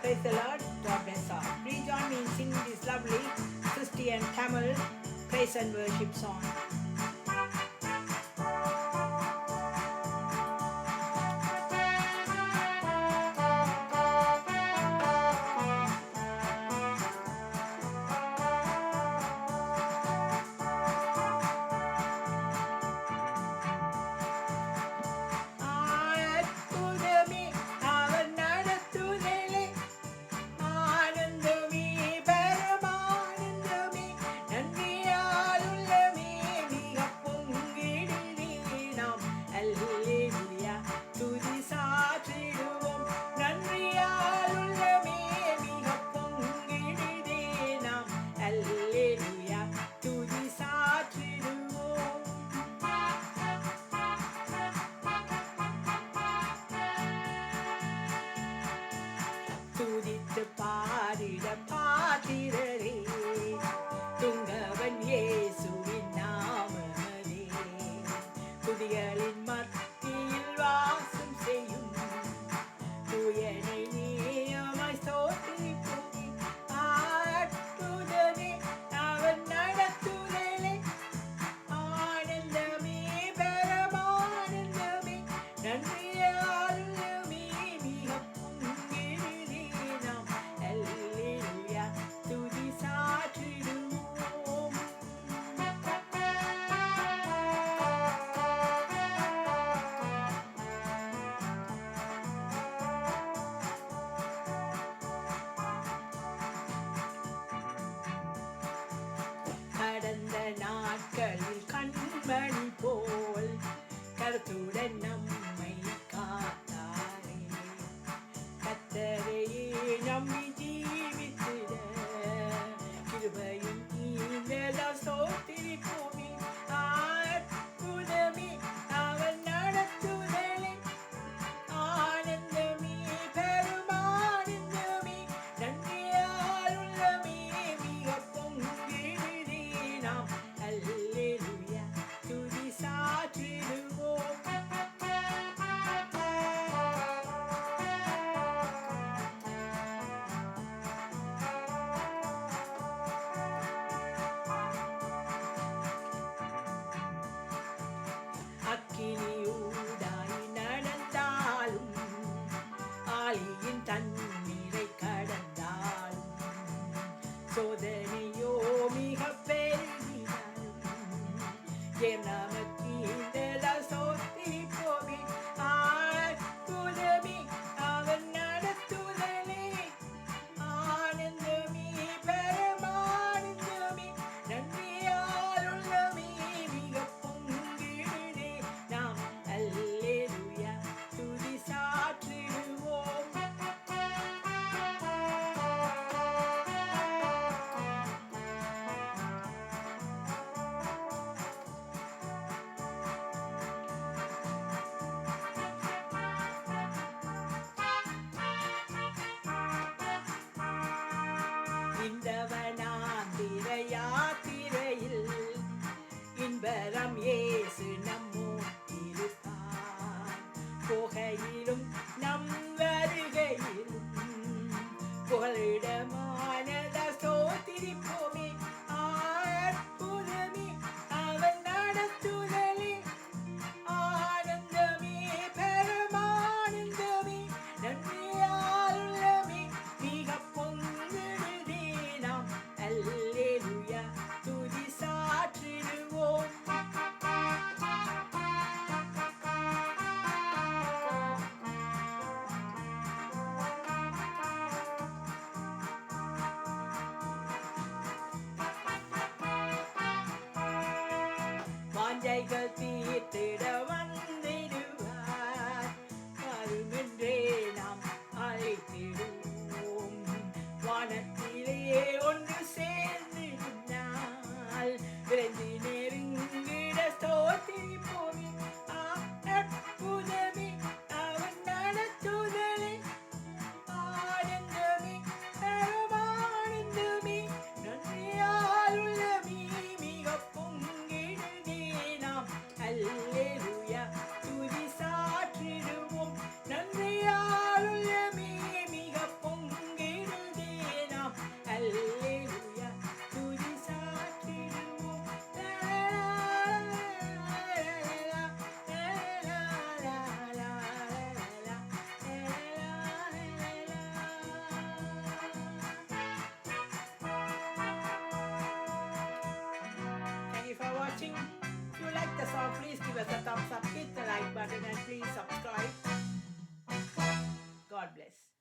Praise the Lord. God bless all. Please join me in singing this lovely Christian Tamil praise and worship song. துதித்து பாடிட பாத்திரரே துங்கவன் இயேசுவின் நாமமே துதிகளின் மத்தியில் வாசம் செய்யும் தூயனை நீயமாய் ஸ்தோத்திரிப்போமே அற்புதமே அவன் நடத்துதலே ஆனந்தமே பரமானந்தமே நன்றியாலுமே மிக கடந்த நாட்களில் கண்மணி போல் கருத்துடன் நம்மை காத்தாரே கர்த்தரையே நம்பி ஜீவித்திட கிருபையும் நீங்களால் ஸ்தோத்திரிப்போமே அற்புதமே அவன் நடத்துதலே ஆனந்தமே பெருமானந்தமே நன்றியால் உள்ளமே மிக பொங்கிடுதே நாம் அல்லேலூயா துதி சாற்றிடுவோம். அக்கினியூடாய் நடந்தாலும் ஆழியின் தண்ணீரை கடந்தாலும் சோதனையோ மிக பெருகினாலும் என் நமக்கு இதெல்லாம் சோத்திரிப்போமே அற்புதமே அவன் நடத்துதலே ஆனந்தமே பரமானந்தமே நன்றியால் உள்ளமே மிக பொங்கிடுதே நாம் அல்லேலூயா துதி சாற்றிடுவோம். இந்த வனாந்திர யாத்திரையில் இன்பரம் இயேசு நம்மோடிருப்பார் போகையிலும் நம் வருகையிலும் புகலிடமானத ஸ்தோத்திரிப்போமே அற்புதமே அவன் நடத்துதலே ஆனந்தமே பரமானந்தமே நன்றியால் உள்ளமே மிக பொங்கிடுதே நாம் அல்லேலூயா துதி சாற்றிடுவோம். வாஞ்சைகள் தீர்த்திட வந்திடுவார் வருமென்றே நாம் அழைத்திடுவோம் வானத்திலே ஒன்று சேர்ந்திருந்தால் விரைந்து நெருங்கிட ஸ்தோத்திரிப்போமே அற்புதமே அவன் நடத்துதலே ஆனந்தமே பரமானந்தமே நன்றியால் உள்ளமே மிக பொங்கிடுதே நாம் அல்லே watching. If you like the song, please give us a thumbs up, hit the like button and please subscribe. God bless.